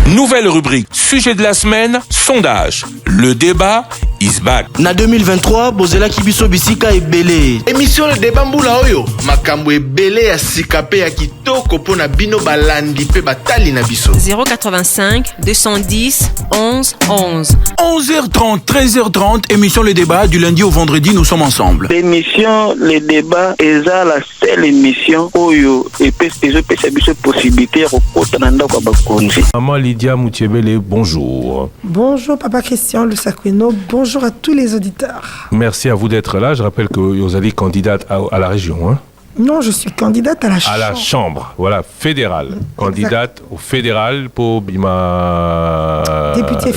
Nouvelle rubrique, sujet de la semaine, sondage. Le débat is back. Na 2023, bozela kibiso bisika ebele. Émission le débat mbula oyo. Makambo ebele ya sikape ya kitoko pona bino balandi pe batali na biso. 085 210 11 11. 11h30, 13h30, émission Le Débat, du lundi au vendredi, nous sommes ensemble. L'émission Le Débat est la seule émission oyo et peut se possibilité de kwa bakonzi. Maman Lydia Moutiébele, bonjour. Bonjour Papa Christian Lusakweno, bonjour à tous les auditeurs. Merci à vous d'être là. Je rappelle que vous êtes candidate à la région. Hein? Non, je suis candidate à la chambre. À la chambre, voilà, fédérale. Candidate au fédéral pour Bima.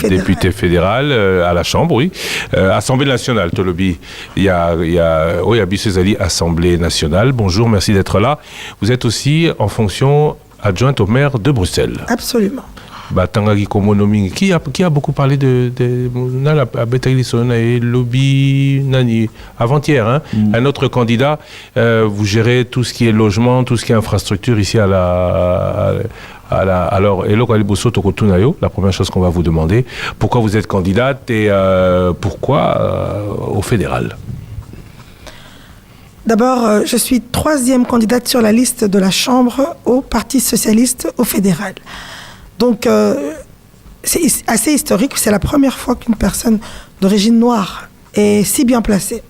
Député fédéral à la chambre, oui. Assemblée nationale, Tolobi. Il y a Bissezali, Assemblée nationale. Bonjour, merci d'être là. Vous êtes aussi en fonction adjointe au maire de Bruxelles. Absolument. Qui a beaucoup parlé de lobby avant-hier, hein? Un autre candidat, vous gérez tout ce qui est logement, tout ce qui est infrastructure ici alors, la première chose qu'on va vous demander, pourquoi vous êtes candidate et pourquoi au fédéral? D'abord, je suis 3e candidate sur la liste de la Chambre au Parti socialiste au fédéral. Donc, c'est assez historique. C'est la première fois qu'une personne d'origine noire est si bien placée.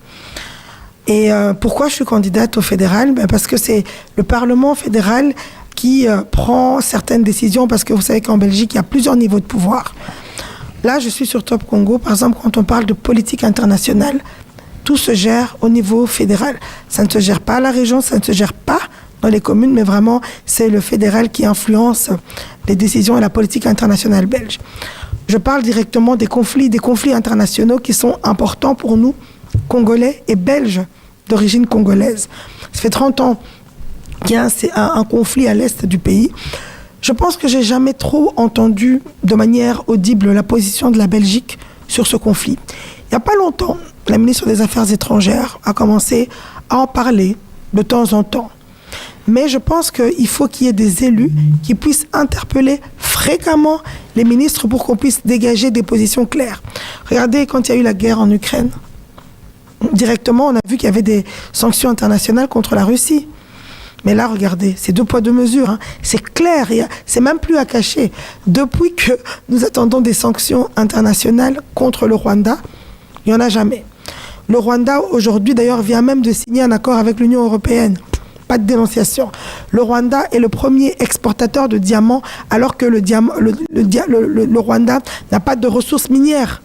Et pourquoi je suis candidate au fédéral? Parce que c'est le Parlement fédéral qui prend certaines décisions, parce que vous savez qu'en Belgique, il y a plusieurs niveaux de pouvoir. Là, je suis sur Top Congo. Par exemple, quand on parle de politique internationale, tout se gère au niveau fédéral. Ça ne se gère pas à la région, ça ne se gère pas dans les communes, mais vraiment, c'est le fédéral qui influence les décisions et la politique internationale belge. Je parle directement des conflits internationaux qui sont importants pour nous, Congolais et Belges d'origine congolaise. Ça fait 30 ans qu'il y a un conflit à l'est du pays. Je pense que j'ai jamais trop entendu de manière audible la position de la Belgique sur ce conflit. Il n'y a pas longtemps, la ministre des Affaires étrangères a commencé à en parler de temps en temps. Mais je pense qu'il faut qu'il y ait des élus qui puissent interpeller fréquemment les ministres pour qu'on puisse dégager des positions claires. Regardez, quand il y a eu la guerre en Ukraine, directement, on a vu qu'il y avait des sanctions internationales contre la Russie. Mais là, regardez, c'est 2 poids 2 mesures. Hein. C'est clair, c'est même plus à cacher. Depuis que nous attendons des sanctions internationales contre le Rwanda, il n'y en a jamais. Le Rwanda, aujourd'hui, d'ailleurs, vient même de signer un accord avec l'Union européenne. Pas de dénonciation. Le Rwanda est le premier exportateur de diamants, alors que le Rwanda n'a pas de ressources minières.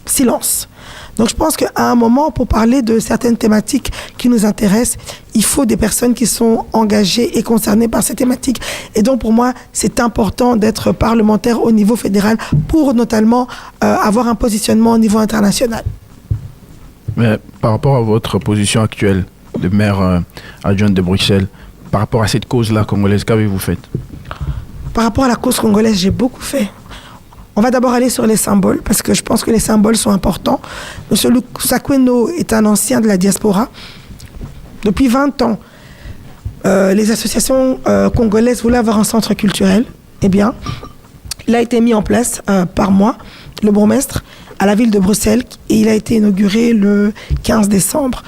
Silence. Donc je pense qu'à un moment, pour parler de certaines thématiques qui nous intéressent, il faut des personnes qui sont engagées et concernées par ces thématiques. Et donc pour moi, c'est important d'être parlementaire au niveau fédéral pour notamment avoir un positionnement au niveau international. Mais par rapport à votre position actuelle de maire adjointe de Bruxelles, par rapport à cette cause-là congolaise, qu'avez-vous fait? Par rapport à la cause congolaise, j'ai beaucoup fait. On va d'abord aller sur les symboles, parce que je pense que les symboles sont importants. Monsieur Lusakweno est un ancien de la diaspora. Depuis 20 ans, les associations congolaises voulaient avoir un centre culturel. Eh bien, il a été mis en place par moi, le bourgmestre, à la ville de Bruxelles, et il a été inauguré le 15 décembre.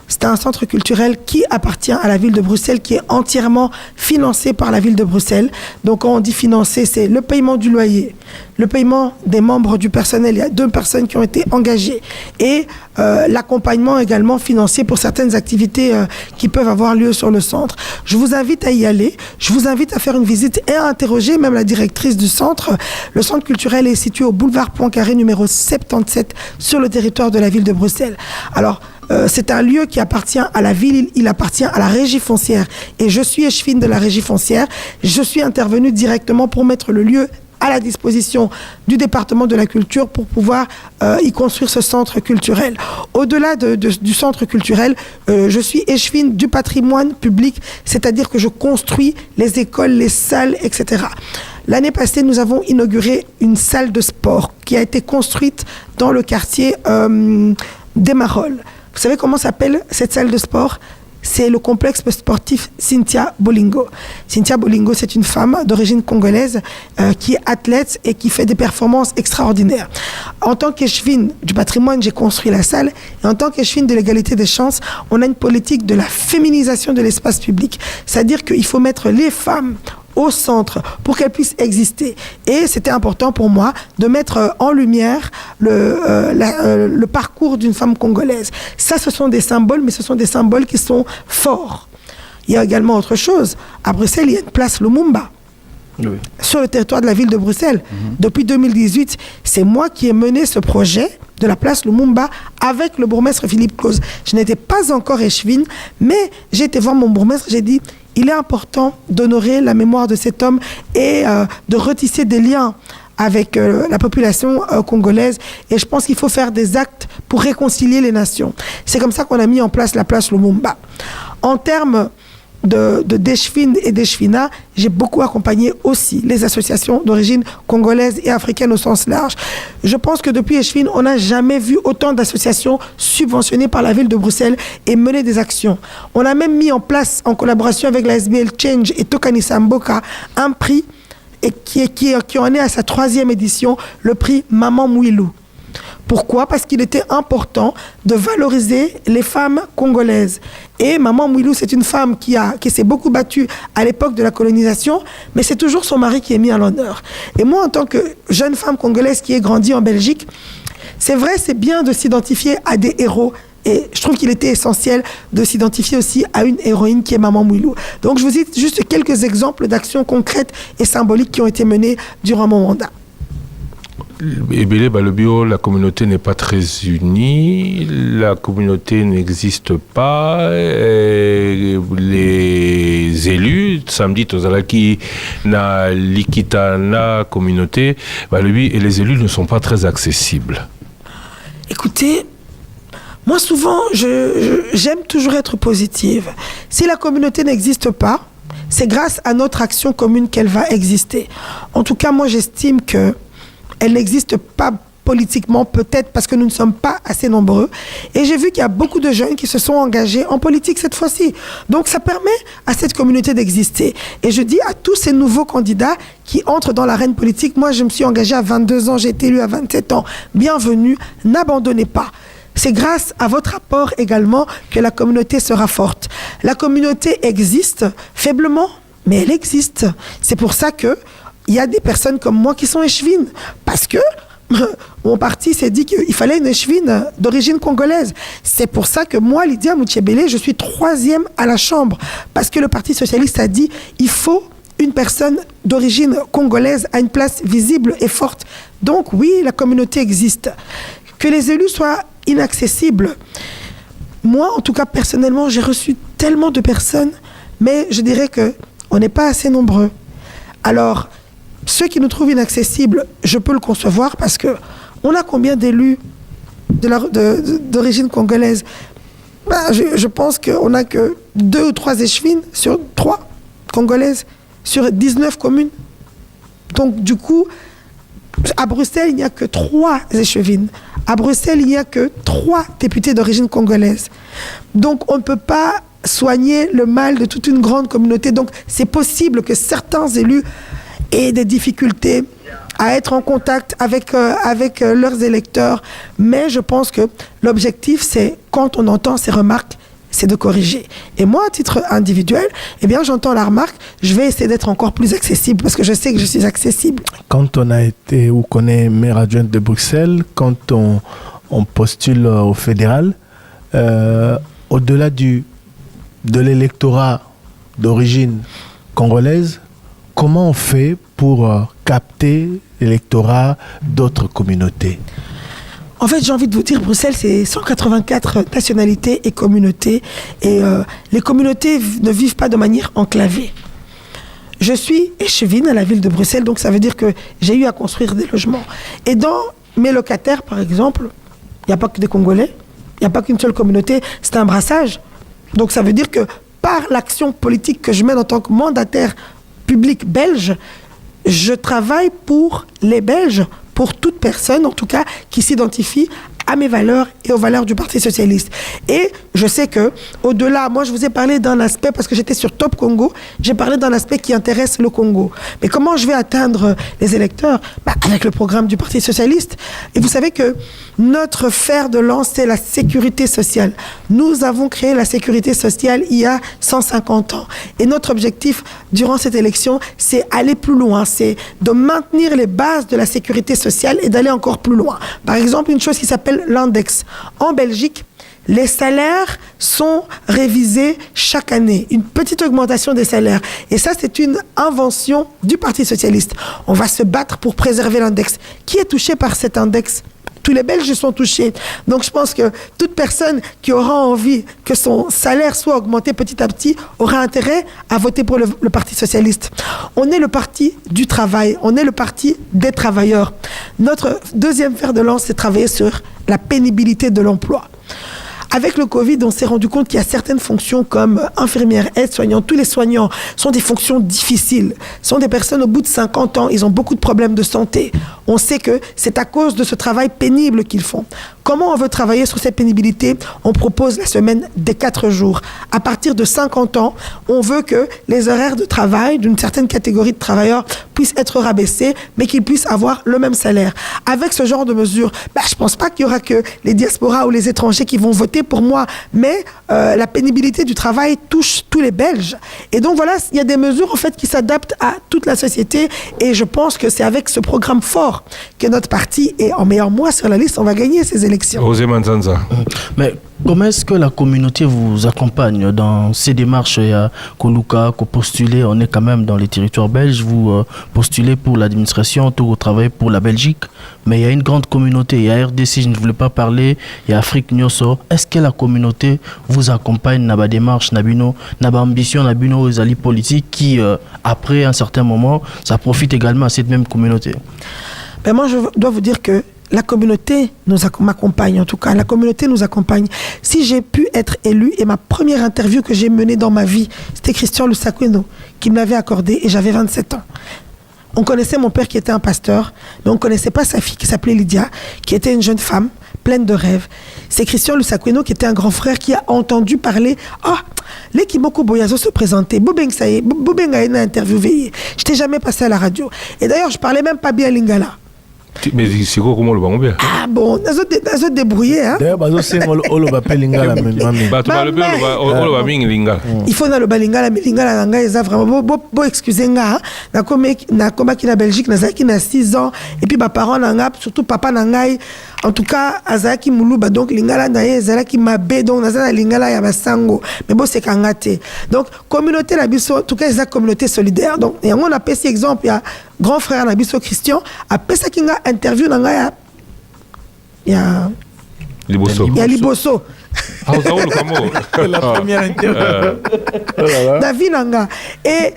C'est un centre culturel qui appartient à la ville de Bruxelles, qui est entièrement financé par la ville de Bruxelles. Donc quand on dit financé, c'est le paiement du loyer, le paiement des membres du personnel. Il y a 2 personnes qui ont été engagées. Et l'accompagnement également financier pour certaines activités qui peuvent avoir lieu sur le centre. Je vous invite à y aller. Je vous invite à faire une visite et à interroger même la directrice du centre. Le centre culturel est situé au boulevard Poincaré numéro 77 sur le territoire de la ville de Bruxelles. Alors, c'est un lieu qui appartient à la ville, il appartient à la régie foncière. Et je suis échevine de la régie foncière. Je suis intervenue directement pour mettre le lieu à la disposition du département de la culture pour pouvoir y construire ce centre culturel. Au-delà du centre culturel, je suis échevine du patrimoine public, c'est-à-dire que je construis les écoles, les salles, etc. L'année passée, nous avons inauguré une salle de sport qui a été construite dans le quartier des Marolles. Vous savez comment s'appelle cette salle de sport? c'est le complexe sportif Cynthia Bolingo. Cynthia Bolingo, c'est une femme d'origine congolaise qui est athlète et qui fait des performances extraordinaires. En tant qu'échevine du patrimoine, j'ai construit la salle. Et en tant qu'échevine de l'égalité des chances, on a une politique de la féminisation de l'espace public. C'est-à-dire qu'il faut mettre les femmes au centre pour qu'elles puissent exister. Et c'était important pour moi de mettre en lumière le parcours d'une femme congolaise. Ça, ce sont des symboles, mais ce sont des symboles qui sont forts. Il y a également autre chose. À Bruxelles, il y a une place Lumumba. Oui. Sur le territoire de la ville de Bruxelles. Depuis 2018, c'est moi qui ai mené ce projet de la place Lumumba avec le bourgmestre Philippe Claus. Je n'étais pas encore échevine, mais j'ai été voir mon bourgmestre, j'ai dit il est important d'honorer la mémoire de cet homme et de retisser des liens avec la population congolaise. Et je pense qu'il faut faire des actes pour réconcilier les nations. C'est comme ça qu'on a mis en place la place Lumumba. En termes d'échevines et d'échevinats, j'ai beaucoup accompagné aussi les associations d'origine congolaise et africaine au sens large. Je pense que depuis échevine, on n'a jamais vu autant d'associations subventionnées par la ville de Bruxelles et mener des actions. On a même mis en place, en collaboration avec la SBL Change et Tokani Samboka, un prix et qui en est à sa 3e édition, le prix Maman Mouilou. Pourquoi? Parce qu'il était important de valoriser les femmes congolaises. Et Maman Mouilou, c'est une femme qui s'est beaucoup battue à l'époque de la colonisation, mais c'est toujours son mari qui est mis à l'honneur. Et moi, en tant que jeune femme congolaise qui est grandie en Belgique, c'est vrai, c'est bien de s'identifier à des héros. Et je trouve qu'il était essentiel de s'identifier aussi à une héroïne qui est Maman Mouilou. Donc je vous cite juste quelques exemples d'actions concrètes et symboliques qui ont été menées durant mon mandat. Ebele Balobio, la communauté n'est pas très unie, la communauté n'existe pas, les élus, samedi Tozalaki na Likita na communauté, Balobi, et les élus ne sont pas très accessibles. Écoutez, moi souvent, j'aime toujours être positive. Si la communauté n'existe pas, c'est grâce à notre action commune qu'elle va exister. En tout cas, moi j'estime que elle n'existe pas politiquement, peut-être parce que nous ne sommes pas assez nombreux. Et j'ai vu qu'il y a beaucoup de jeunes qui se sont engagés en politique cette fois-ci. Donc ça permet à cette communauté d'exister. Et je dis à tous ces nouveaux candidats qui entrent dans l'arène politique, moi je me suis engagée à 22 ans, j'ai été élue à 27 ans. Bienvenue, n'abandonnez pas. C'est grâce à votre apport également que la communauté sera forte. La communauté existe faiblement, mais elle existe. C'est pour ça que il y a des personnes comme moi qui sont échevines. Parce que mon parti s'est dit qu'il fallait une échevine d'origine congolaise. C'est pour ça que moi, Lydia Moutiébélé, je suis 3e à la Chambre. Parce que le Parti socialiste a dit il faut une personne d'origine congolaise à une place visible et forte. Donc oui, la communauté existe. Que les élus soient inaccessibles. Moi, en tout cas, personnellement, j'ai reçu tellement de personnes, mais je dirais qu'on n'est pas assez nombreux. Alors, ceux qui nous trouvent inaccessibles, je peux le concevoir parce que on a combien d'élus d'origine congolaise? Je pense qu'on n'a que 2 ou 3 échevines sur 3 congolaises sur 19 communes. Donc du coup, à Bruxelles, il n'y a que 3 échevines. À Bruxelles, il n'y a que 3 députés d'origine congolaise. Donc on ne peut pas soigner le mal de toute une grande communauté. Donc c'est possible que certains élus aient des difficultés à être en contact avec leurs électeurs. Mais je pense que l'objectif, c'est, quand on entend ces remarques, c'est de corriger. Et moi, à titre individuel, eh bien, j'entends la remarque, je vais essayer d'être encore plus accessible, parce que je sais que je suis accessible. Quand on a été ou qu'on est maire adjointe de Bruxelles, quand on postule au fédéral, au-delà de l'électorat d'origine congolaise, comment on fait pour capter l'électorat d'autres communautés? En fait, j'ai envie de vous dire, Bruxelles, c'est 184 nationalités et communautés. Et les communautés ne vivent pas de manière enclavée. Je suis échevine à la ville de Bruxelles, donc ça veut dire que j'ai eu à construire des logements. Et dans mes locataires, par exemple, il n'y a pas que des Congolais, il n'y a pas qu'une seule communauté, c'est un brassage. Donc ça veut dire que par l'action politique que je mène en tant que mandataire public belge, je travaille pour les Belges, pour toute personne, en tout cas, qui s'identifie à mes valeurs et aux valeurs du Parti socialiste. Et je sais que, au-delà, moi je vous ai parlé d'un aspect, parce que j'étais sur Top Congo, j'ai parlé d'un aspect qui intéresse le Congo. Mais comment je vais atteindre les électeurs? Avec le programme du Parti socialiste. Et vous savez que notre fer de lance, c'est la sécurité sociale. Nous avons créé la sécurité sociale il y a 150 ans. Et notre objectif, durant cette élection, c'est aller plus loin, c'est de maintenir les bases de la sécurité sociale et d'aller encore plus loin. Par exemple, une chose qui s'appelle l'index. En Belgique, les salaires sont révisés chaque année. Une petite augmentation des salaires. Et ça, c'est une invention du Parti socialiste. On va se battre pour préserver l'index. Qui est touché par cet index? Tous les Belges sont touchés. Donc je pense que toute personne qui aura envie que son salaire soit augmenté petit à petit aura intérêt à voter pour le Parti socialiste. On est le parti du travail, on est le parti des travailleurs. Notre deuxième fer de lance, c'est travailler sur la pénibilité de l'emploi. Avec le Covid, on s'est rendu compte qu'il y a certaines fonctions comme infirmières, aides-soignants. Tous les soignants sont des fonctions difficiles. Ce sont des personnes au bout de 50 ans, ils ont beaucoup de problèmes de santé. On sait que c'est à cause de ce travail pénible qu'ils font. Comment on veut travailler sur cette pénibilité? On propose la semaine des 4 jours. À partir de 50 ans, on veut que les horaires de travail d'une certaine catégorie de travailleurs puissent être rabaissés, mais qu'ils puissent avoir le même salaire. Avec ce genre de mesures, je ne pense pas qu'il y aura que les diasporas ou les étrangers qui vont voter pour moi, mais la pénibilité du travail touche tous les Belges. Et donc voilà, il y a des mesures en fait qui s'adaptent à toute la société, et je pense que c'est avec ce programme fort que notre parti est en meilleur mois sur la liste, on va gagner ces élections. José Manzanza. Mais comment est-ce que la communauté vous accompagne dans ces démarches? Il y a Koluka, qu'on postulez, on est quand même dans les territoires belges, vous postulez pour l'administration, tout travaillez pour la Belgique, mais il y a une grande communauté, il y a RDC, je ne voulais pas parler, il y a Afrique Nyoso. Est-ce que la communauté vous accompagne dans la démarche, dans la ambition, dans les alliés politiques qui, après un certain moment, ça profite également à cette même communauté? Moi, je dois vous dire que la communauté m'accompagne, en tout cas. La communauté nous accompagne. Si j'ai pu être élu, et ma première interview que j'ai menée dans ma vie, c'était Christian Lusakweno qui me l'avait accordé, et j'avais 27 ans. On connaissait mon père qui était un pasteur, mais on ne connaissait pas sa fille qui s'appelait Lydia, qui était une jeune femme pleine de rêves. C'est Christian Lusakweno qui était un grand frère qui a entendu parler. Les Kimoko Boyazo se présentaient. Boubeng a une interview veillée. Je n'étais jamais passé à la radio. Et d'ailleurs, je ne parlais même pas bien lingala. Mais c'est quoi, comment le ballon bien? Ah bon, nous débrouillé, hein. D'ailleurs, il faut dans le balingala, mais lingala nanga eza vraiment beau excuser nga, na koma ki na Belgique na zaki na 6 ans et puis ba parents nanga surtout papa nangai en tout cas azaki muluba donc lingala na ye zalaki mabe donc na lingala ya basango mais bon c'est kangate. Donc communauté la biso en tout cas eza communauté solidaire. Donc et on a passé exemple il y a grand frère na biso Christian a pesa kinga interview nanga ya Liboso. Il y a Liboso. La première interview. David Nanga. Et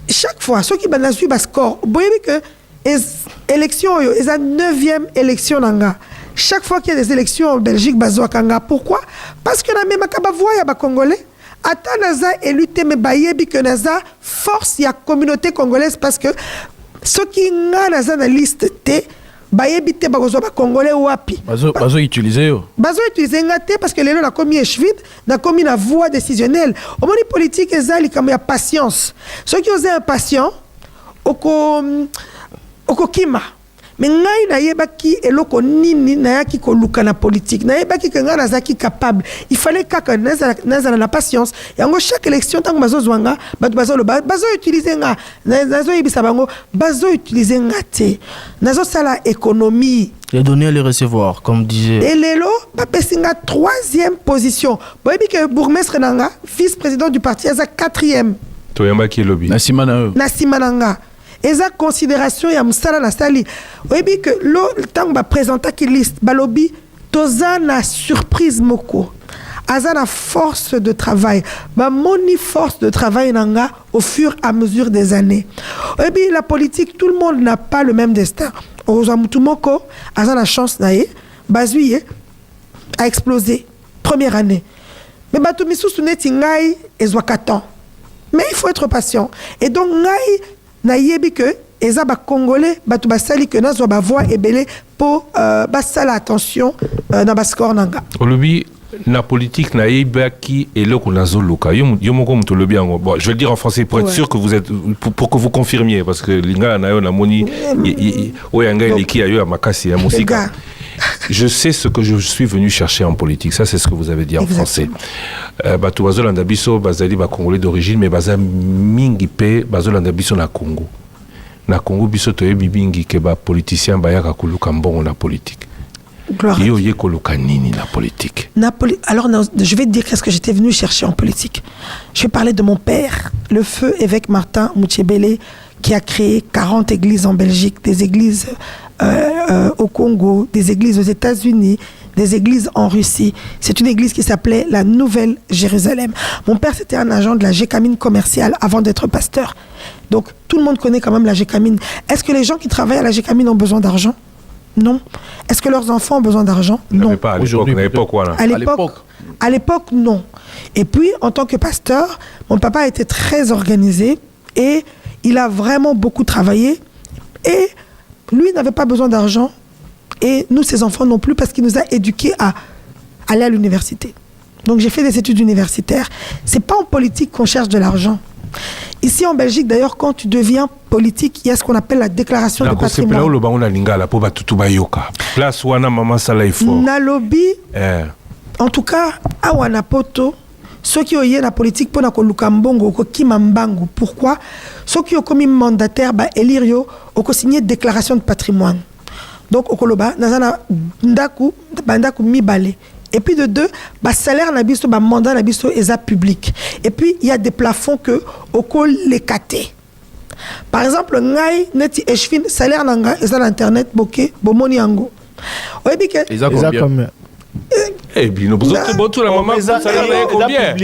chaque fois, ceux qui ont suivi le score, vous voyez que les élections, c'est la 9e élection Nanga. Chaque fois qu'il y a des élections en Belgique, Kanga. Pourquoi? Parce que la même voix, il y a des Congolais. Attends, Naza élu mais bayebi que Naza force la communauté congolaise parce que ceux qui ont Naza dans la liste T, bayebi te bagozo ba congolais wapi bazo utiliser ngate parce que les gens na commis échevide na commis la voix décisionnelle au monde politique ezali comme ya patience ceux qui osent impatient oko kima mais ngai na yebaki eloko nini na yaki ko luka na politique na yebaki que ngai nazaki capable il fallait kaka nazala na patience yango chaque élection tant bazo zwanga bazo utiliser nga nazo yebisa bango bazo utiliser ngate nazo sala économie les donner et les recevoir comme disait et lelo bapesinga 3e position boyebi que bourgmestre nanga vice-président du parti aza 4e toyamba ki lobby nasima nanga eza considération ya musala na sali oyebi que lo tango ba présenta ki liste balobi toza na surprise moko aza na force de travail ba moni force de travail nanga au fur et à mesure des années oyebi la politique tout le monde n'a pas le même destin oza mutu moko aza na chance na ye bazwi a explosé première année mais bato misusu neti ngai ezwa 4 ans mais il faut être patient et donc ngai na yebi que eza ba congolais bato basali que nazwa ba voix ebele pour basala attention na ba score nanga. Olobi na politique na yebaki eloko nazoluka yo moko muto lobi yango. Bon, je vais le dire en français pour être sûr que vous êtes pour que vous confirmiez parce que lingala na yo na moni oyanga eleki ayo ya makasi ya musika. Je sais ce que je suis venu chercher en politique. Ça, c'est ce que vous avez dit en français. Bato bazolanda biso bazali ba congolais d'origine mais baza mingi pe bazolanda biso na Congo. Na Congo biso toyebi bingi ke ba politicien bayaka koluka mbongo na politique. Yo yekoluka nini na politique. Alors je vais te dire qu'est-ce que j'étais venu chercher en politique. Je vais parler de mon père, le feu évêque Martin Moutchébélé, qui a créé 40 églises en Belgique, des églises au Congo, des églises aux États-Unis, des églises en Russie. C'est une église qui s'appelait la Nouvelle Jérusalem. Mon père, c'était un agent de la Gécamine commerciale avant d'être pasteur. Donc, tout le monde connaît quand même la Gécamine. Est-ce que les gens qui travaillent à la Gécamine ont besoin d'argent? Non. Est-ce que leurs enfants ont besoin d'argent? Non. Pas à l'époque, voilà. À l'époque, non. Et puis, en tant que pasteur, mon papa a été très organisé et il a vraiment beaucoup travaillé. Et lui n'avait pas besoin d'argent. Et nous, ses enfants non plus, parce qu'il nous a éduqués à aller à l'université. Donc, j'ai fait des études universitaires. C'est pas en politique qu'on cherche de l'argent. Ici en Belgique, d'ailleurs, quand tu deviens politique, il y a ce qu'on appelle la déclaration de patrimoine. Nalobi, en tout cas, à Wanapoto, ceux qui ont eu la politique pour la mbongo, kimambango. Pourquoi? Ceux qui ont commis mandataire, Elirio, ont signé déclaration de patrimoine. Donc, au Koloba, nazana ndaku mibale. Et puis de deux, salaire nabiso, mandat nabiso est public. Et puis il y a des plafonds que au col les caté. Par exemple, ngai neti eshfin salaire nanga est dans internet boké bomoni ango. Oyebi ke combien? Eh bien, nous avons tout la maman, ça a combien?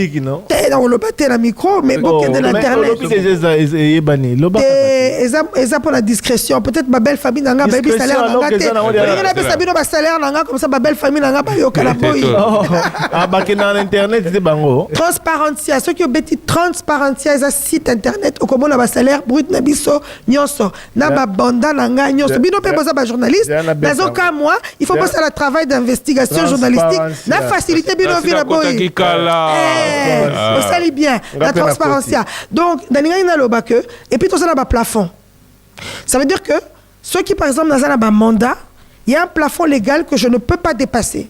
T'es dans le bâté la micro, mais bon, de l'internet. Et pour la discrétion, peut-être ma belle famille n'a pas baby salaire n'a pas. Il y a Sabino salaire n'a pas comme ça ma belle famille n'a pas yo kalaboy. Ah bah que dans l'internet c'est bango. Transparencia, ceux qui ont bêti transparencia est un site internet au comment la salaire brut na biso nyonso na ba banda na nga nyonso. Bino pe boza ba journaliste, mais au cas moi, il faut passer le travail d'investigation journalistique. La facilité bien au la boy. On salit bien la transparence. Donc dans les et puis tout ça là plafond. Ça veut dire que ceux qui par exemple dans un mandat, il y a un plafond légal que je ne peux pas dépasser.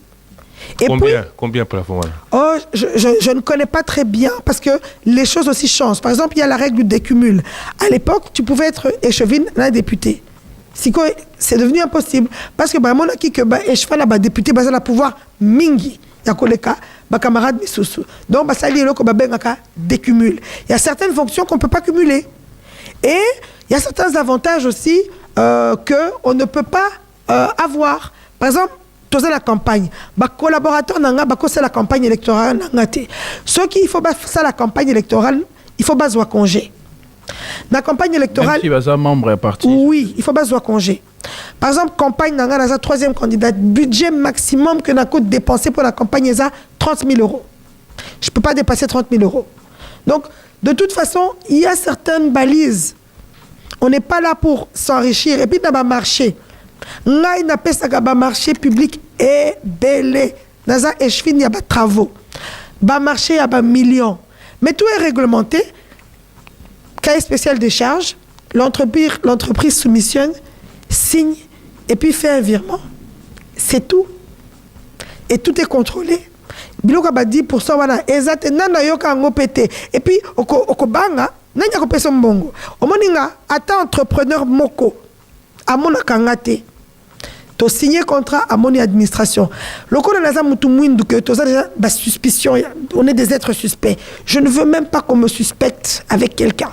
Et combien plafond? Oh, je ne connais pas très bien parce que les choses aussi changent. Par exemple, il y a la règle du décumul. À l'époque, tu pouvais être échevine d'un député. C'est devenu impossible parce que mon qui que échevin là député bas la pouvoir mingi ya koleka ba camarade misusu. Donc ça lié loko ba bengaka décumul. Il y a certaines fonctions qu'on peut pas cumuler. Et il y a certains avantages aussi que on ne peut pas avoir. Par exemple, dans la campagne, ba collaborateur nanga ba c'est la campagne électorale nanga té. Ceux qui il faut pas ça la campagne électorale, il faut pas avoir congé. Dans la campagne électorale, même si membre est parti. Oui, il faut pas avoir congé. Par exemple, campagne dans la troisième candidate, budget maximum que n'a coûte dépenser pour la campagne est à 30 000 €. Je peux pas dépasser 30 000 €. Donc, de toute façon, il y a certaines balises. On n'est pas là pour s'enrichir. Et puis, dans le marché, il n'a pas de marché public et belé. Dans un échevin, il y a des travaux. Dans marché, il y a des millions. Mais tout est réglementé. Cahier spécial de charge, l'entreprise soumissionne, signe et puis fait un virement. C'est tout. Et tout est contrôlé. Biloka ba 10% wana ezate nana yoka ngo pété. Et puis okobanga nanya ko pesa mbongo. Omoninga ata entrepreneur moko amona kangate. To signer contrat à mon administration. Loko na naza mutu mwindu que to za ba suspicion, on est des êtres suspects. Je ne veux même pas qu'on me suspecte avec quelqu'un.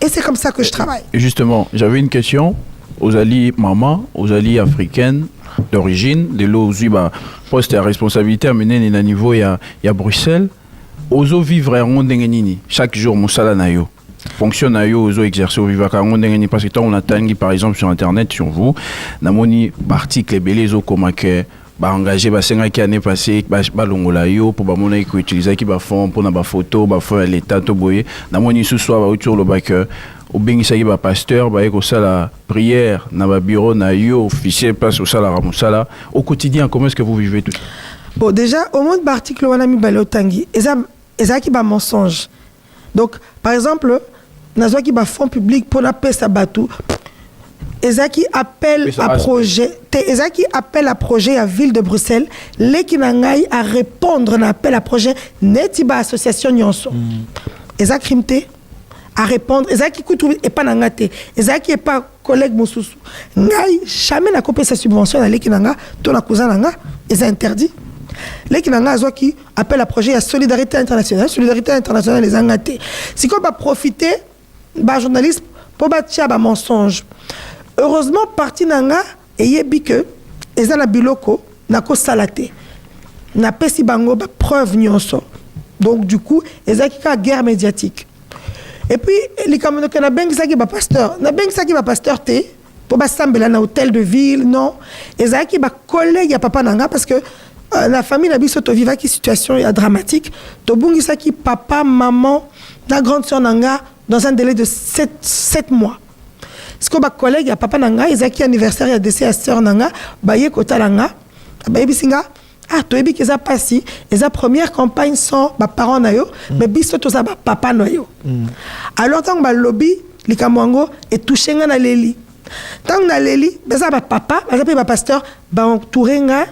Et c'est comme ça que je travaille. Et justement, j'avais une question aux alliés maman, aux alliés africaines d'origine, de l'Ozuba, poste à responsabilité à mener à niveau il y a Bruxelles. Ozo vivre à Rondengenini chaque jour Moussala Nayo. Fonctionne à yo ozo exercer au vivre à Rondengenini parce que quand on attend par exemple sur internet sur vous, namoni article belé zo comme que engagé qui année passée balongola yo pour bamona ko utiliser qui ba fond pour na ba photo ba fond l'état to boye na moni sous soit autour le bac au bengisa ki ba pasteur ba ko sala prière na ba bureau na yo officiel place au sala ramusala au quotidien. Comment est-ce que vous vivez tout ça? Bon, déjà au monde article wana mi balé otangi eza ki ba mensonge. Donc par exemple nazwa ki ba fonds public pour na pesa batou Ezaki appelle à projet. Ezaki appelle à projet à ville de Bruxelles. Les Kinangai à répondre à appel à projet. Netiba association nyonso. Ezaki rimte à répondre. Ezaki koutou et pas nangate. Ezaki et pas collègue Moussousou. Ngai jamais n'a coupé sa subvention à l'Ekinanga. Ton la cousin nanga. Eza interdit. L'Ekinanga Azoki appelle à projet à solidarité internationale. Solidarité internationale les angate. Si qu'on va profiter, bah journaliste pour bâtir bah mensonge. Heureusement, parti nanga et yebi que ezala biloko nako salate. Na pesi bango ba preuve nyonso. Donc du coup, ezaki ka guerre médiatique. Et puis les kamono kana bengi saki ba pasteur. Na bengi saki ba pasteur te pour ba sambela na hôtel de ville, non. Ezaki ba collègue ya papa nanga parce que la famille na biso to vivaki situation dramatique. To bungi saki papa, maman, la grande sœur nanga dans un délai de 7 mois. Ce que ma collègue, papa nanga, Ezaki anniversaire, il y a décès à sœur nanga, baye kota nanga, baye bisinga, to ebi keza passi, eza première campagne sans ba parents na yo, mais biso to za ba papa na yo. Alors tant ba lobby, likamwango et touché nga na leli. Tant na leli, beza ba papa, ba pasteur, ba entouré nga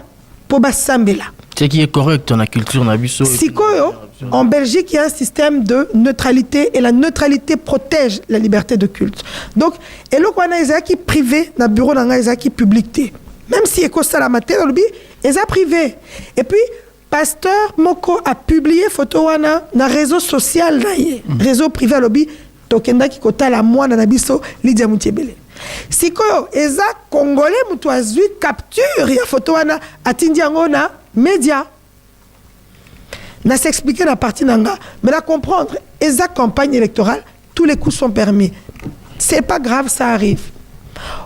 pour ba sambela. Ce qui est correct dans la culture nabiso. Sikoyo, en Belgique, il y a un système de neutralité et la neutralité protège la liberté de culte. Donc, et le kwana ezaki privé na bureau nanga ezaki publicité. Même si eko salamate dans le bi, eza privé. Et puis pasteur Moko a publié photo wana na réseau social na ye. Réseau privé à lobby tokenda ki kota la mwana na biso Lydia Moutiébele. Sikoyo eza congolais mutu azui capture ya photo wana atindi yango na média. N'a s'expliquer la partie nanga, mais la comprendre. Et sa campagne électorale, tous les coups sont permis. C'est pas grave, ça arrive.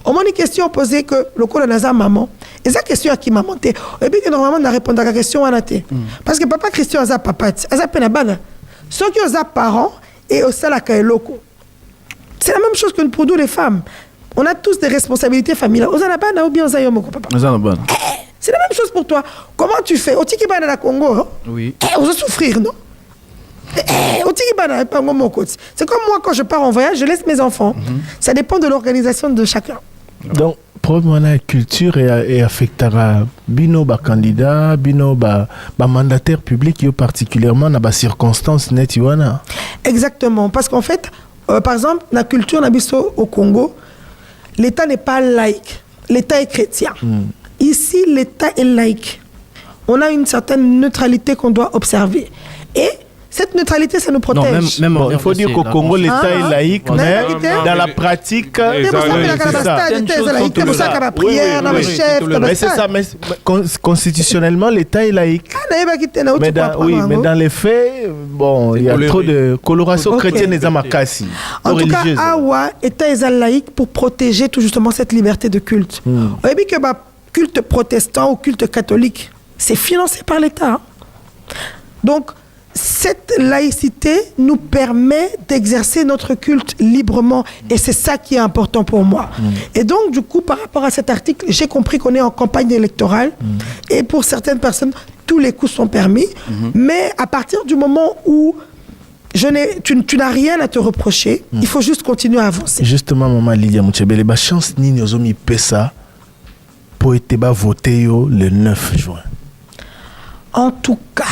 Au moins une question posée que le coup de Naza maman, et sa question à qui m'a monté. Et puis que normalement on a répondu à la question à la parce que papa Christian a sa papa, a sa penabana. Ceux qui ont sa parents et au salaka et locaux. C'est la même chose que pour nous les femmes. On a tous des responsabilités familiales. Aux anabana ou bien aux ayomoko papa. Aux anabana. C'est la même chose pour toi. Comment tu fais? Au Tikibana la Congo, hein? Oui. On va souffrir, non? Au Tikibana, pas mon côté. C'est comme moi, quand je pars en voyage, je laisse mes enfants. Ça dépend de l'organisation de chacun. Donc, problème la culture et affectera bino ba candidat, bino ba mandataire public, particulièrement dans les circonstances net wana. Exactement. Parce qu'en fait, par exemple, la culture nabiso au Congo, l'État n'est pas laïque. L'État est chrétien. Ici, l'État est laïque. On a une certaine neutralité qu'on doit observer. Et cette neutralité, ça nous protège. Non, même il faut dire qu'au Congo, l'État est laïque, mais dans la pratique, c'est ça. Mais constitutionnellement, l'État est laïque. Mais dans les faits, bon, il y a trop de coloration chrétienne et zamakasi. En tout cas, Awa, l'État est laïque pour protéger tout justement cette liberté de culte. On a vu que culte protestant ou culte catholique, c'est financé par l'État. Donc, cette laïcité nous permet d'exercer notre culte librement. Et c'est ça qui est important pour moi. Et donc, du coup, par rapport à cet article, j'ai compris qu'on est en campagne électorale. Et pour certaines personnes, tous les coups sont permis. Mais à partir du moment où tu n'as rien à te reprocher, il faut juste continuer à avancer. Justement, maman Lydia Moutiébele, la chance ni nous avons pesa pour être voté le 9 juin. En tout cas.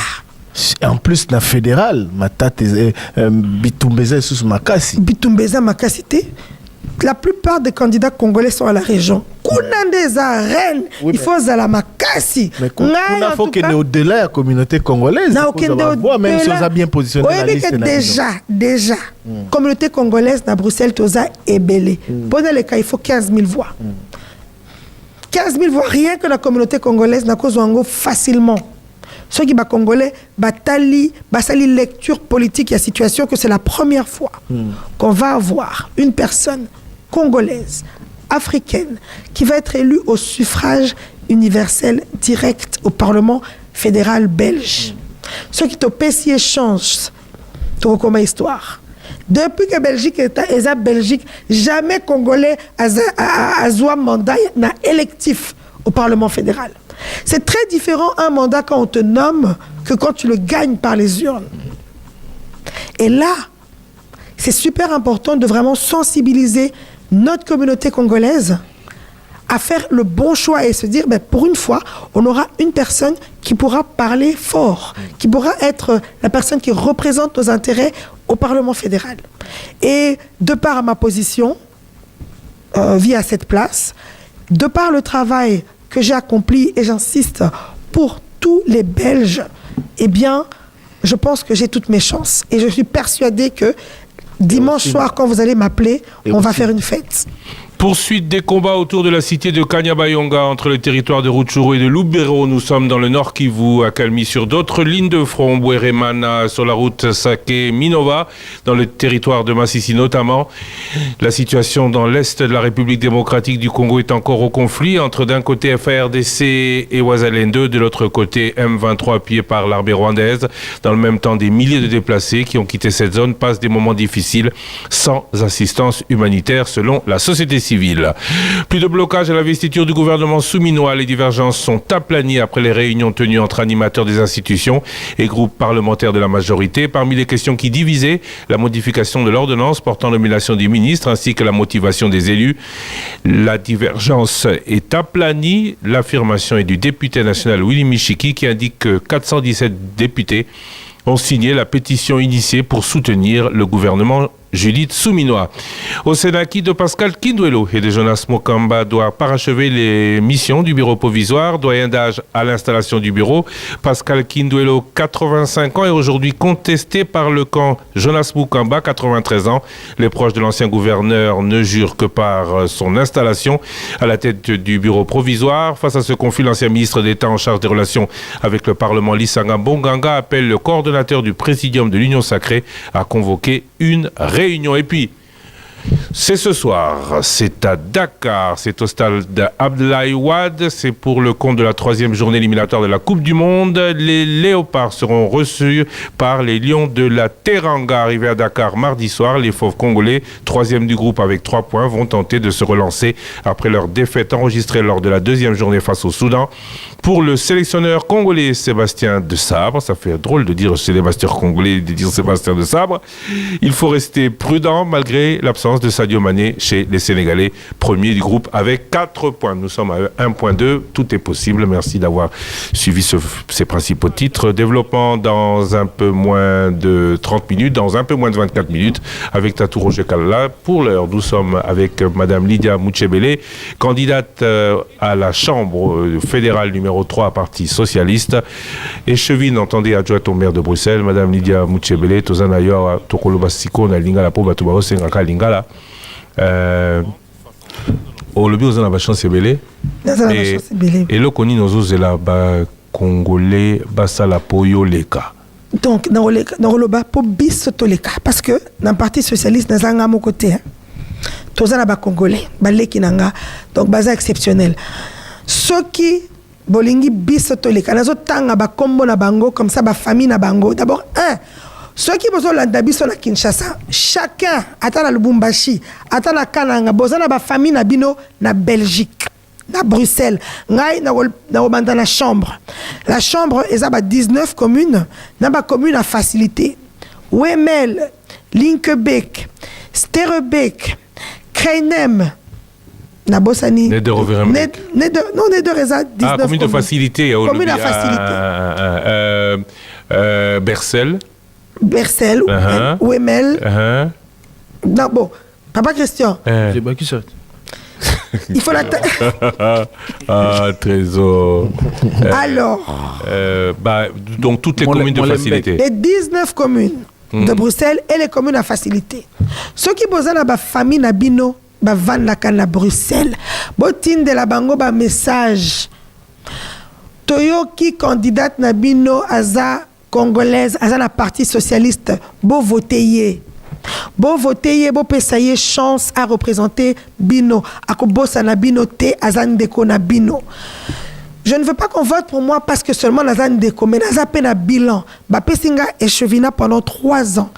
En plus, la fédérale, ma tante Bitumbeza sous Makassi. Bitumbeza Makassi, la plupart des candidats congolais sont à la région. Kounandeza, Rennes, il faut à la Makassi. Mais il faut qu'il y ait au-delà de la communauté congolaise. Même si on a bien positionné la liste. Déjà, communauté congolaise à Bruxelles, Toza est belée. Bon, dans les cas, il faut 15 000 voix. 15 000 voix, rien que la communauté congolaise n'a cause facilement. Ceux qui sont congolais, batali lecture politique et situation que c'est la première fois qu'on va avoir une personne congolaise, africaine, qui va être élue au suffrage universel direct au Parlement fédéral belge. Ce qui te pèse échange, tu recommences histoire. Depuis que Belgique est à Belgique, jamais Congolais a un mandat électif au Parlement fédéral. C'est très différent un mandat quand on te nomme que quand tu le gagnes par les urnes. Et là, c'est super important de vraiment sensibiliser notre communauté congolaise à faire le bon choix et se dire, ben, pour une fois, on aura une personne qui pourra parler fort, qui pourra être la personne qui représente nos intérêts au Parlement fédéral. Et de par ma position, via cette place, de par le travail que j'ai accompli, et j'insiste, pour tous les Belges, eh bien, je pense que j'ai toutes mes chances. Et je suis persuadée que dimanche soir, quand vous allez m'appeler, on va faire une fête. Poursuite des combats autour de la cité de Kanyabayonga entre le territoire de Rutshuru et de Lubero. Nous sommes dans le Nord Kivu, à Kalmi, sur d'autres lignes de front, Bweremana, sur la route Sake-Minova, dans le territoire de Masisi notamment. La situation dans l'Est de la République démocratique du Congo est encore au conflit entre d'un côté FARDC et Wazalendo, de l'autre côté M23 appuyé par l'armée rwandaise. Dans le même temps, des milliers de déplacés qui ont quitté cette zone passent des moments difficiles sans assistance humanitaire selon la société civile. Plus de blocage à l'investiture du gouvernement souminois. Les divergences sont aplanies après les réunions tenues entre animateurs des institutions et groupes parlementaires de la majorité. Parmi les questions qui divisaient, la modification de l'ordonnance portant nomination des ministres ainsi que la motivation des élus. La divergence est aplanie. L'affirmation est du député national Willy Michiki qui indique que 417 députés ont signé la pétition initiée pour soutenir le gouvernement Judith Souminois. Au Sénat, de Pascal Kinduelo et de Jonas Mokamba doit parachever les missions du bureau provisoire. Doyen d'âge à l'installation du bureau. Pascal Kinduelo, 85 ans, est aujourd'hui contesté par le camp Jonas Mokamba, 93 ans. Les proches de l'ancien gouverneur ne jurent que par son installation à la tête du bureau provisoire. Face à ce conflit, l'ancien ministre d'État en charge des relations avec le Parlement, Lisanga Bonganga, appelle le coordonnateur du présidium de l'Union sacrée à convoquer une réunion. Et puis, c'est ce soir, c'est à Dakar, c'est au stade d'Abdoulaye Wade, c'est pour le compte de la 3e journée éliminatoire de la Coupe du Monde. Les Léopards seront reçus par les Lions de la Teranga, arrivés à Dakar mardi soir. Les Fauves congolais, 3e du groupe avec 3 points, vont tenter de se relancer après leur défaite enregistrée lors de la 2e journée face au Soudan. Pour le sélectionneur congolais Sébastien de Sabre, ça fait drôle de dire sélectionneur congolais, de dire Sébastien de Sabre, il faut rester prudent malgré l'absence de Sadio Mané chez les Sénégalais, premier du groupe avec 4 points. Nous sommes à 1.2, tout est possible. Merci d'avoir suivi ces principaux titres. Développement dans un peu moins de 30 minutes, dans un peu moins de 24 minutes, avec Tatou Roger Kalla. Pour l'heure, nous sommes avec Madame Lydia Mouchebele, candidate à la Chambre fédérale numéro 3, Parti socialiste. Échevine, entendez, adjointe au maire de Bruxelles, Madame Lydia Mouchebele, Tozana Yoa, Tokoloba Siko, na Lingala, Poba Tubaro, Sengaka Lingala. Au lobby, on a la chance belé. Et le koni nous la congolais basala poyo leka. Donc dans le bas pour bisoto leka parce que dans le Parti socialiste dans un mon côté tous na ba congolais baleki nanga donc basa exceptionnel. Ceux qui bolingi bisoto leka nazo tanga ba kombo na bango comme ça ba famille na bango. D'abord ceux qui besoin landa biso na Kinshasa, chacun ata na Lubumbashi, ata na Kananga, besoin na ba famille na bino na Belgique, na Bruxelles, ngai na obanda na chambre. La chambre est à 19 communes, na ba commune à facilité. Wemel, Linkebeek, Sterrebeek, Kreinem, na Bossani. Ne de Reza 19 commune de facilité. Commune à facilité. Bercel, Wemel. Non, bon, Papa Christian. C'est pas qui ça. Il faut la trésor. Alors. Donc toutes les communes de facilité. Les 19 communes de Bruxelles et les communes à facilité. Ceux qui posent la famille Nabino, van la canne à Bruxelles. Botine de la bango ba message. Toyoki candidate Nabino Aza congolaise, Aza la parti socialiste, beau voter. Bon voter, bon pesayer chance à représenter Bino. Ako bossa na Bino te azan deko na Bino. je ne veux pas qu'on vote pour moi parce que seulement naza ndeko, mais naza pe na bilan. Ba pesinga echevina pendant 3 ans.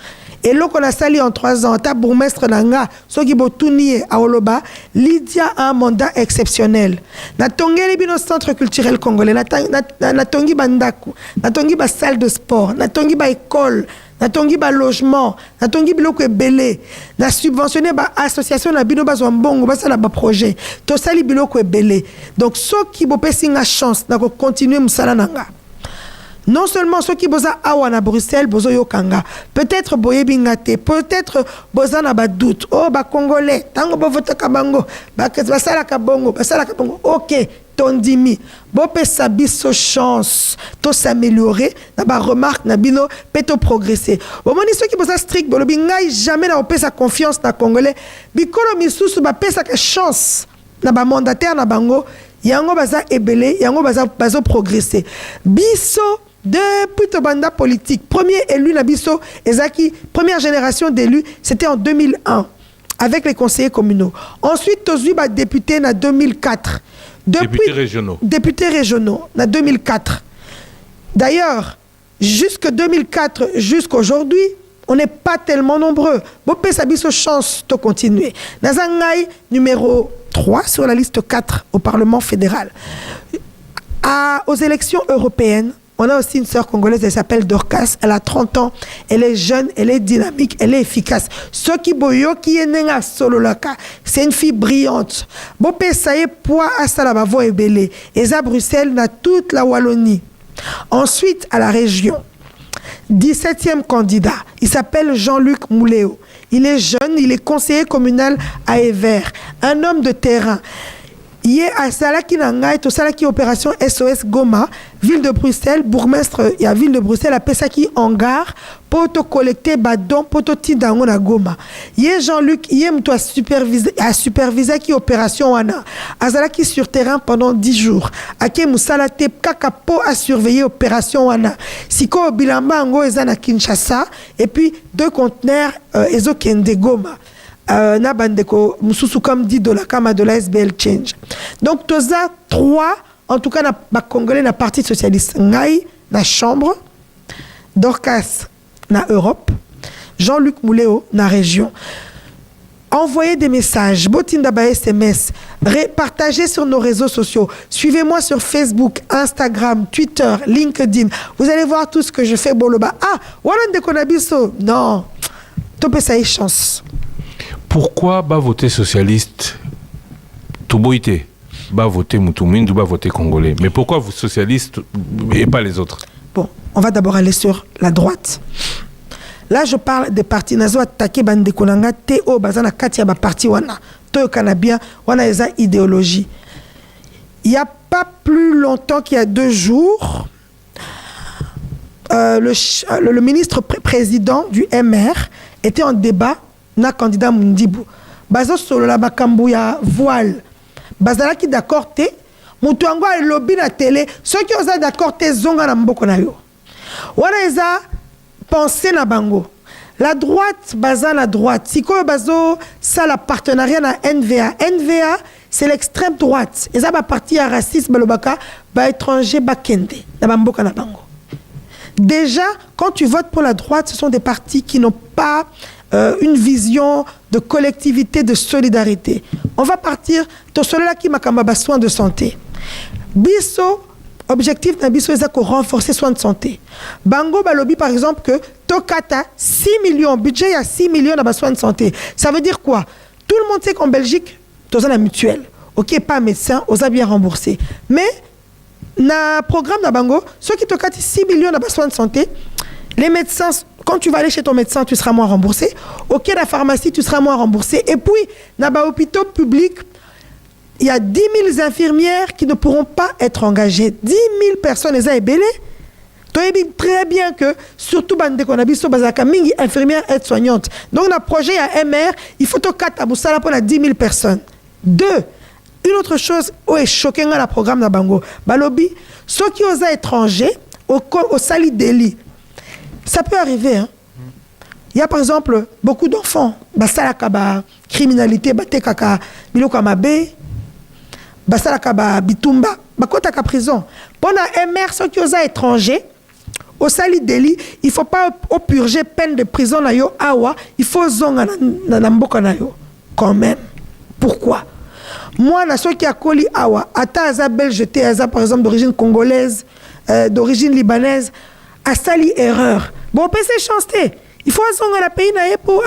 Et là qu'on a sali en 3 ans, ta bourgmestre nanga, soki botuni a Oloba, Lydia a un mandat exceptionnel. Na tongeli bino centre culturel congolais, na tongi bandaku, na tongi ba salle de sport, na tongi ba école, na tongi ba logement, na tongi biloko ebele, na subventionné ba association na bino ba zwambongo ba sala ba projet. To sali biloko ebele. Donc soki bopesi nga chance na ko continuer musala nanga. Non seulement ceux qui boza awa na Bruxelles bozo yokanga, peut-être boye bingate, peut-être boza na ba doute, oh ba congolais, tango bo vote kabango, ba sala kabongo, ba sala kabongo. OK, tondimi. Bo pesa biso chance to s'améliorer, na ba remarque na bino peto progresser. Bo moni ceux qui boza strict bolo bingai jamais na pesa confiance na congolais, bikolo misusu ba pesa ka chance na ba mandataire na bango, yango baza ebele, yango bazo progresser. Biso depuis Tobanda politique, premier élu Nabiso Ezaki, première génération d'élus, c'était en 2001 avec les conseillers communaux. Ensuite, Tozuiba député en 2004. Députés régionaux en 2004. D'ailleurs, jusque 2004 jusqu'aujourd'hui, on n'est pas tellement nombreux. Bopé Sabiso chance de continuer. Nazangai numéro 3 sur la liste 4 au Parlement fédéral. Aux élections européennes, on a aussi une sœur congolaise, elle s'appelle Dorcas, elle a 30 ans, elle est jeune, elle est dynamique, elle est efficace. Ce qui boyo qui est nenga sololaka, c'est une fille brillante. Bopé saye poa asalaba vo ebele. Et à Bruxelles, na toute la Wallonie. Ensuite, à la région, 17e candidat, il s'appelle Jean-Luc Mouléo. Il est jeune, il est conseiller communal à Evert, un homme de terrain. Il est à Salaki Nangai, tout Salaki opération SOS Goma, ville de Bruxelles, bourgmestre, il y a ville de Bruxelles, à Pesaki Hangar, pour te collecter badon, pour te tidango na Goma. Il est Jean-Luc, il est à superviser qui opération wana. À Salaki sur terrain pendant 10 jours. Ake Moussalate, Kakapo a surveillé opération wana. Siko Bilamba Ango Ezana Kinshasa, et puis 2 conteneurs Ezo Kende Goma. Na bandeko mususu comme dit $, kama de la SBL Change. Donc toza 3 en tout cas na congolais na parti socialiste ngai na chambre, Dorcas na Europe, Jean-Luc Mouléo na région. Envoyez des messages, botinda ba SMS, partagez sur nos réseaux sociaux. Suivez-moi sur Facebook, Instagram, Twitter, LinkedIn. Vous allez voir tout ce que je fais boloba. Ah, voilà de konabiso. Non. Topé ça y chance. Pourquoi va voter socialiste Touboïté va voter Moutoumine, va voter congolais. Mais pourquoi vous socialistes et pas les autres? Bon, on va d'abord aller sur la droite. Là, je parle des partis nazo attaqué bande konanga Théo bazana katia ba parti wana. To kanabia wana eza idéologie. Il y a pas plus longtemps qu'il y a 2 jours, le ministre président du MR était en débat na candidat Mundibu. Bazo solo la makambu ya voile. Bazala ki d'accord te, mutu ango a lobby na télé, ceux qui osent d'accord te zonga na mboko na yo. Wana eza penser na bango. La droite, baza la droite. Siko bazo ça la partenariat na NVA. NVA, c'est l'extrême droite. Eza ba parti ya racisme balobaka, ba étranger ba kende na mboka na bango. Déjà, quand tu votes pour la droite, ce sont des partis qui n'ont pas une vision de collectivité, de solidarité. On va partir de cela qui m'a soin de santé. Bisso, objectif d'un bisso, c'est qu'on renforce les soins de santé. Bango Balobi, par exemple, que Tokata, 6 millions, budget, il y a 6 millions de soins de santé. Ça veut dire quoi? Tout le monde sait qu'en Belgique, tu as la mutuelle. Ok, pas médecin, on a bien remboursé. Mais, dans le programme de Bango, ceux qui te 6 millions de soins de santé, les médecins, quand tu vas aller chez ton médecin, tu seras moins remboursé. Ok, la pharmacie, tu seras moins remboursé. Et puis, dans les hôpitaux publics, il y a 10 000 infirmières qui ne pourront pas être engagées. 10 000 personnes, les ont tu sais très bien que, surtout, les infirmières aides-soignantes. Donc, dans le projet à MR, il faut que tu pour 10 000 personnes. 2. Une autre chose qui est choquante dans le programme de Bango, Balobi, ceux qui osent étrangers, au sali délit. Ça peut arriver. Hein. Il y a par exemple beaucoup d'enfants. Basalaka criminalité, batekaka biloko mabe, basalaka bitumba. bakotaka prison. Pendant un maire, ceux qui osent étranger, au sali délit, il ne faut pas purger peine de prison na yo awa, il faut zonga na mboka na yo. Quand même. Pourquoi? Moi, na ceux qui a koli awa, ata aza belge, aza par exemple d'origine congolaise, d'origine libanaise, a sali erreur. Bon, c'est chance. Il faut zonga la pays na pour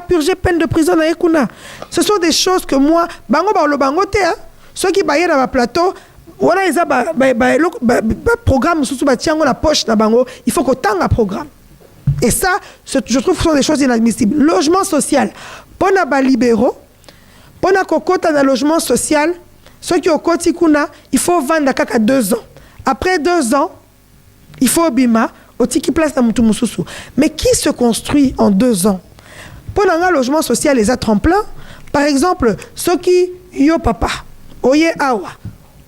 purger peine de prison na kuna. Ce sont des choses que moi, bango ba lo bango te, ceux qui baillent dans le plateau, voilà, ils ont programme sous la poche na bango, il faut qu'autant un programme. Et ça, je trouve que ce sont des choses inadmissibles. Logement social, pour les libéraux, pour les kokota dans logement social, ceux qui ont koti kuna, il faut vendre à 2 ans. Après 2 ans, il faut bima, au tiki place dans Moutoumoussoussou. Mais qui se construit en 2 ans? Pour un logement social, les tremplin, par exemple, ceux qui yo papa, oye awa,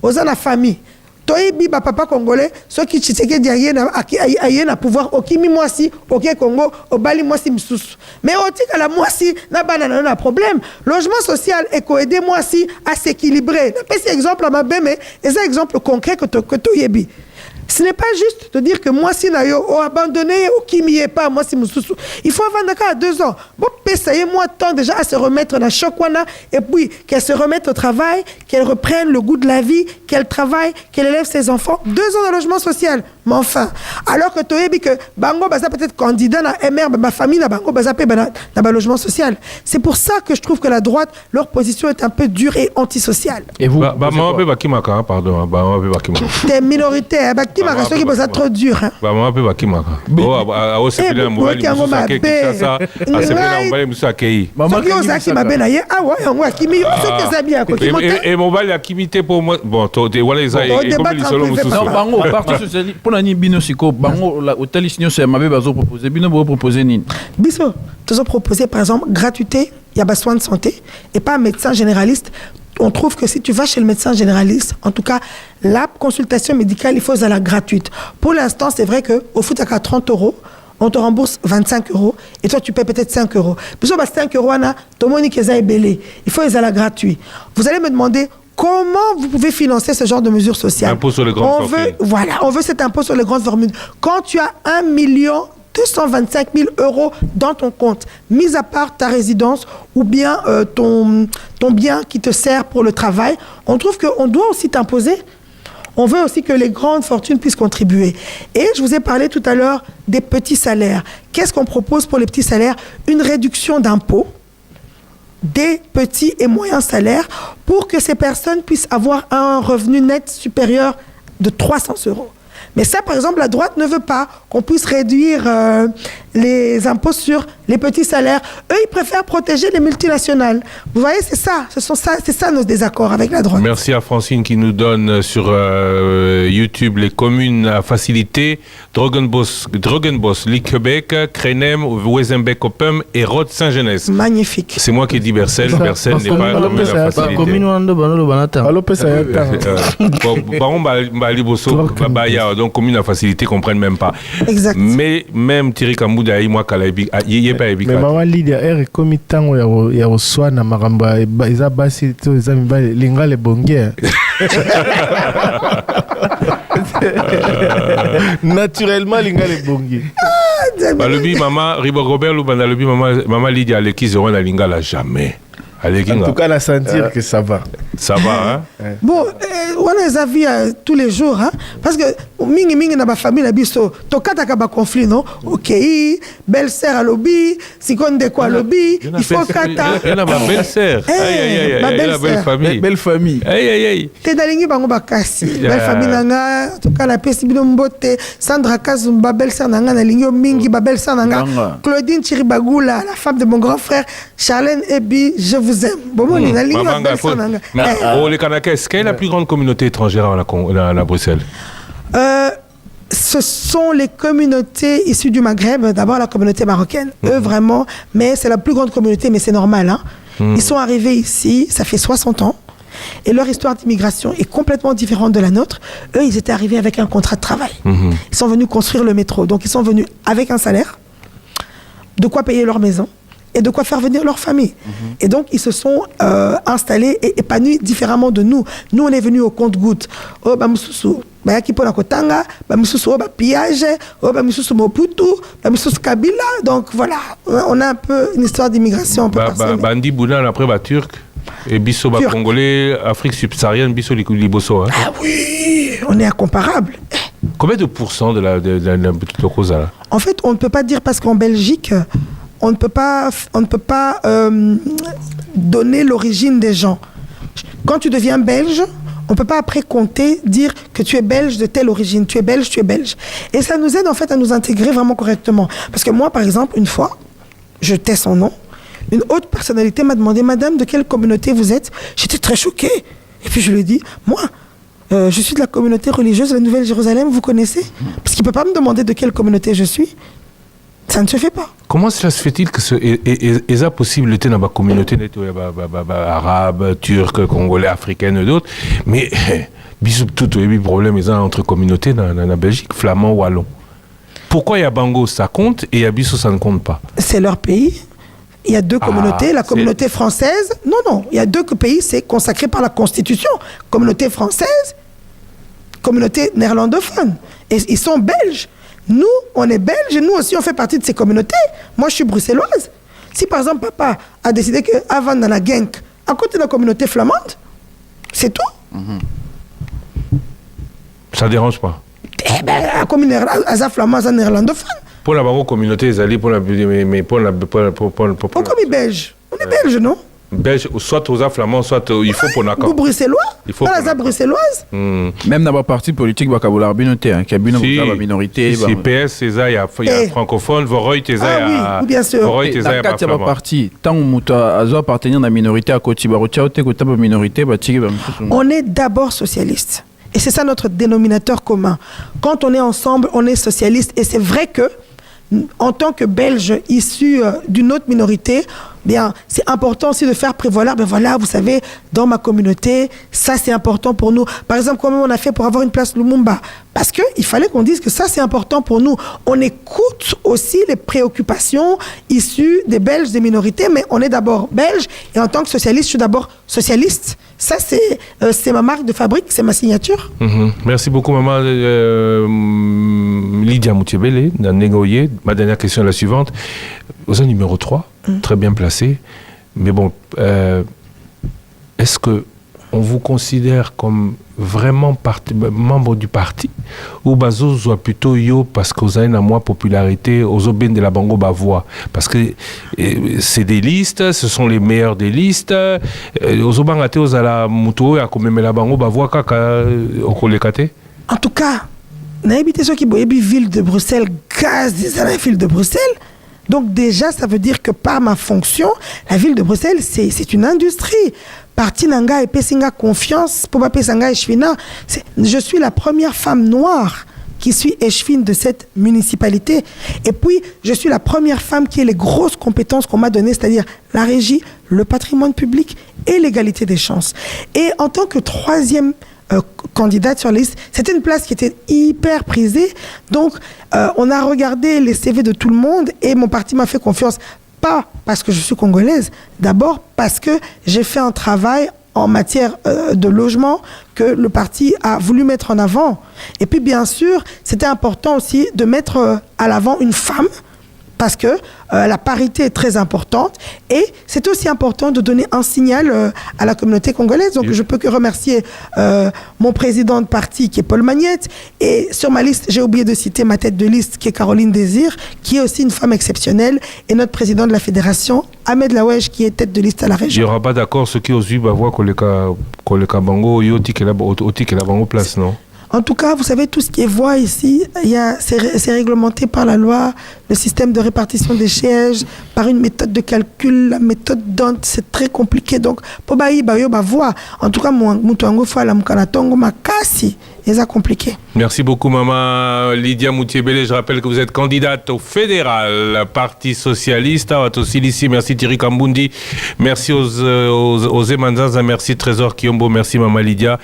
ozana famille, toyebi ba papa congolais, ceux qui tseke diaye na pouvoir, okimi mwasi, ok Congo, obali mwasi msusu. Mais otika la mwasi, na banana na problème. Logement social, eko aider mwasi à s'équilibrer. C'est exemple à ma belle, mais c'est un exemple concret que toyebi. Ce n'est pas juste de dire que moi, si nayo ou abandonné ou qui m'y est pas, moi, si moussoussou. Il faut avoir d'accord à 2 ans. Bon, payer moi temps déjà à se remettre dans le choc, et puis qu'elle se remette au travail, qu'elle reprenne le goût de la vie, qu'elle travaille, qu'elle élève ses enfants. 2 ans de logement social. Mais enfin, alors que tu as dit que Bango Baza peut-être candidat dans MR, ma famille dans Bango Baza dans le logement social. C'est pour ça que je trouve que la droite, leur position est un peu dure et antisociale. Et vous pardon, t'es minoritaire, qui m'a ceux qui sont trop dur. Et mon bal a kimité pour moi. Bon, tu voilà les pour la Bino Siko, Bango, l'hôtel Isigno, c'est ma bébé proposé. Bino, vous proposez Nini. Biso, tu as proposé par exemple gratuité, il y a des soins de santé et pas un médecin généraliste. On trouve que si tu vas chez le médecin généraliste, en tout cas, la consultation médicale, il faut aller gratuite. Pour l'instant, c'est vrai qu'au foot, à 30 €, on te rembourse 25 € et toi, tu paies peut-être 5 €. Puis, 5 €, tout le monde est belé. Il faut les aller gratuit. Vous allez me demander comment vous pouvez financer ce genre de mesures sociales. Impôt sur les grandes fortunes. Voilà, on veut cet impôt sur les grandes fortunes. Quand tu as 1 225 000 € dans ton compte, mis à part ta résidence ou bien ton bien qui te sert pour le travail, on trouve qu'on doit aussi t'imposer. On veut aussi que les grandes fortunes puissent contribuer. Et je vous ai parlé tout à l'heure des petits salaires. Qu'est-ce qu'on propose pour les petits salaires? Une réduction d'impôts des petits et moyens salaires pour que ces personnes puissent avoir un revenu net supérieur de 300 €. Mais ça, par exemple, la droite ne veut pas qu'on puisse réduire les impôts sur les petits salaires. Eux, ils préfèrent protéger les multinationales. Vous voyez, c'est ça nos désaccords avec la droite. Merci à Francine qui nous donne sur YouTube les communes à faciliter. Drogenbos, Liquebec, Krenem, Wezenbeek-Opum et Rhodes-Saint-Genès. Magnifique. C'est moi qui dis Bercel. Bercel n'est pas commune à facilité. Donc commune à facilité comprennent même pas. Exact. Mais même Thierry Kambouda moi kalabi yé pas ébique. Mais maman Lydia est comme tango ya reçoit na maramba eza basi to eza mibale linga le bongue. Naturellement linga le bongue. Balobi maman Ribo Robert Lubanda lobi maman Lydia le qui zéro na linga la jamais. En tout cas, à sentir que ça va. Ça va, hein? Bon, on les a vus tous les jours, hein? Parce que, mingi na ba famille, to kataka ba conflit, non? Ok, belle-sœur à lobby, si qu'on de quoi lobby, il faut kata. Il y a ma belle-sœur. Aïe, la belle famille. Belle famille. Aïe. T'es dalingi bango bakasi. Belle famille nanga, en tout cas la pesi bino mbote, Sandra Kazumba, belle-sœur nanga, na lingi mingi, ba belle-sœur nanga, Claudine Chiribagoula, la femme de mon grand frère, Charlène Ebi, je vous aime. Bon, on est les Kanakais, est-ce quelle est la plus grande communauté étrangère à Bruxelles? Ce sont les communautés issues du Maghreb, d'abord la communauté marocaine, eux vraiment, mais c'est la plus grande communauté, mais c'est normal. Hein. Ils sont arrivés ici, ça fait 60 ans, et leur histoire d'immigration est complètement différente de la nôtre. Eux, ils étaient arrivés avec un contrat de travail. Ils sont venus construire le métro, donc ils sont venus avec un salaire, de quoi payer leur maison, et de quoi faire venir leur famille. Et donc, ils se sont installés et épanouis différemment de nous. Nous, on est venus au compte-gouttes. Oh, bah, Moussoussou, bah, qui pour la Kotanga, bah, Moussoussou, bah, Piage, oh, bah, Moussoussou, Moputu, bah, Moussoussou, Kabila. Donc, voilà, on a un peu une histoire d'immigration un peu parsemée. Bandi Bounan, après, bah, Turc. Et Bisso, bah, Congolais, Afrique subsaharienne, Bisso, Liboso. Hein. Ah oui, on est incomparable. Combien de pourcents de la petite Cosa là? En fait, on ne peut pas dire parce qu'en Belgique, on ne peut pas donner l'origine des gens. Quand tu deviens belge, on ne peut pas après compter, dire que tu es belge de telle origine. Tu es belge, tu es belge. Et ça nous aide en fait à nous intégrer vraiment correctement. Parce que moi, par exemple, une fois, je tais son nom, une haute personnalité m'a demandé, madame, de quelle communauté vous êtes? J'étais très choquée. Et puis je lui ai dit, moi, je suis de la communauté religieuse de la Nouvelle-Jérusalem, vous connaissez? Parce qu'il ne peut pas me demander de quelle communauté je suis. Ça ne se fait pas. Comment cela se fait-il que ça possibilité dans la communauté arabe, turque, congolais, africaine et d'autres, mais bisous tout les problèmes entre communautés dans la Belgique, flamand, wallon. Pourquoi il y a Bango ça compte et il y a Bissou ça ne compte pas? C'est leur pays. Il y a deux communautés, la communauté française. Non, il y a deux pays, c'est consacré par la Constitution. Communauté française, communauté néerlandophone. Et ils sont belges. Nous, on est belges et nous aussi, on fait partie de ces communautés. Moi, je suis bruxelloise. Si, par exemple, papa a décidé qu'avant dans la Genk, à côté de la communauté flamande, c'est tout. Ça ne dérange pas. Eh bien, la communauté flamande, c'est néerlandophone. Pour la communauté, ils allaient pour la... Mais pour la... Pourquoi les Belges? On est Belges, non? Belge, soit aux flamands, soit il faut pour l'accord. Vous bruxellois? Il faut pour la bruxelloise. Même dans la parti politique, il y a la minorité, qui a une minorité. Si PS, il y a francophone, Voroy, il y a... Oui, bien sûr. Dans le cas de la parti, tant que tu as appartenir à la minorité à côté, on est d'abord socialiste. Et c'est ça notre dénominateur commun. Quand on est ensemble, on est socialiste. Et c'est vrai que, en tant que Belge issu d'une autre minorité, bien, c'est important aussi de faire prévaloir, ben voilà, vous savez, dans ma communauté, ça c'est important pour nous. Par exemple, comment on a fait pour avoir une place Lumumba? Parce qu'il fallait qu'on dise que ça c'est important pour nous. On écoute aussi les préoccupations issues des Belges, des minorités, mais on est d'abord Belge, et en tant que socialiste, je suis d'abord socialiste. Ça c'est ma marque de fabrique, c'est ma signature. Merci beaucoup, maman. Lydia Moutiébélé, Négoyer. Ma dernière question est la suivante. Aux numéro 3, très bien placé. Mais bon, est-ce que on vous considère comme vraiment membre du parti ou bazo soit plutôt yo parce que vous avez une moins popularité aux bien de la bango bavois parce que c'est des listes, ce sont les meilleurs des listes aux bangate aux ala muto à comme la bango bavois kaka au kolekate. En tout cas, n'habitez ceux qui boivent ville de Bruxelles, gaz des la ville de Bruxelles. Donc déjà, ça veut dire que par ma fonction, la ville de Bruxelles, c'est une industrie. Parti Nanga et Pessinga confiance, pour Pessinga et Chevina, je suis la première femme noire qui suis échevine de cette municipalité. Et puis, je suis la première femme qui ait les grosses compétences qu'on m'a données, c'est-à-dire la régie, le patrimoine public et l'égalité des chances. Et en tant que troisième candidate sur la liste, c'était une place qui était hyper prisée. Donc, on a regardé les CV de tout le monde et mon parti m'a fait confiance. Pas parce que je suis congolaise, d'abord parce que j'ai fait un travail en matière de logement que le parti a voulu mettre en avant. Et puis, bien sûr, c'était important aussi de mettre à l'avant une femme parce que la parité est très importante et c'est aussi important de donner un signal à la communauté congolaise. Donc, je peux que remercier mon président de parti qui est Paul Magnette et sur ma liste, j'ai oublié de citer ma tête de liste qui est Caroline Désir, qui est aussi une femme exceptionnelle et notre président de la fédération, Ahmed Laouej, qui est tête de liste à la région. Il n'y aura pas d'accord ceux qui osent voir que le Bango Yoti qui est la Bango place, non? En tout cas, vous savez, tout ce qui est voix ici, c'est réglementé par la loi, le système de répartition des sièges, par une méthode de calcul, la méthode d'Ont, c'est très compliqué. Donc, pour voix, en tout cas, c'est compliqué. Merci beaucoup, maman Lydia Moutiébélé. Je rappelle que vous êtes candidate au fédéral, Parti Socialiste. Ici, merci Thierry Kambundi. Merci aux Emanzanza, merci Trésor Kiombo, merci maman Lydia.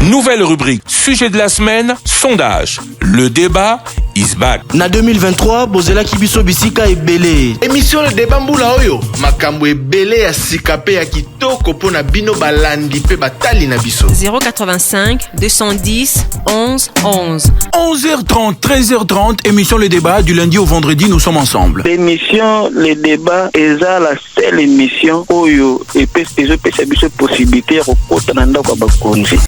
Nouvelle rubrique, sujet de la semaine, sondage. Le débat is back. Na 2023, bozela kibiso bisika ebele. Émission le débat mbula oyo makambo ebele ya sikape ya kitoko pona bino balandi pe batali na biso. 085 210 11 11. 11h30, 13h30, émission Le Débat, du lundi au vendredi, nous sommes ensemble. L'émission Le Débat est la seule émission oyo et peut se possibilité de rencontrer dans le